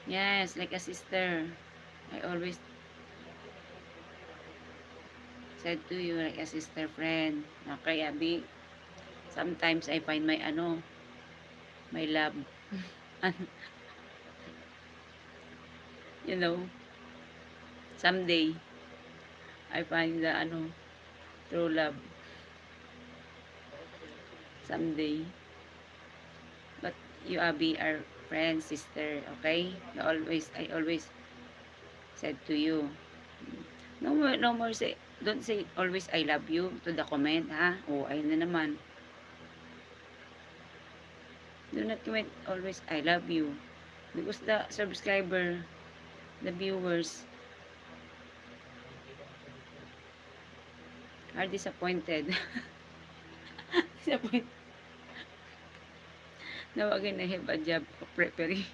Yes, like a sister. I always said to you like a sister friend. Okay, Abby. Sometimes I find my my love. You know, someday I find the true love someday. But you, Abby, are friend, sister, okay? I always said to you. No more say, don't say always I love you to the comment, ha? Oh, ayun na naman. Do not comment always I love you. Because the subscriber, the viewers are disappointed. Disappointed. Now again, I have a job of preparing.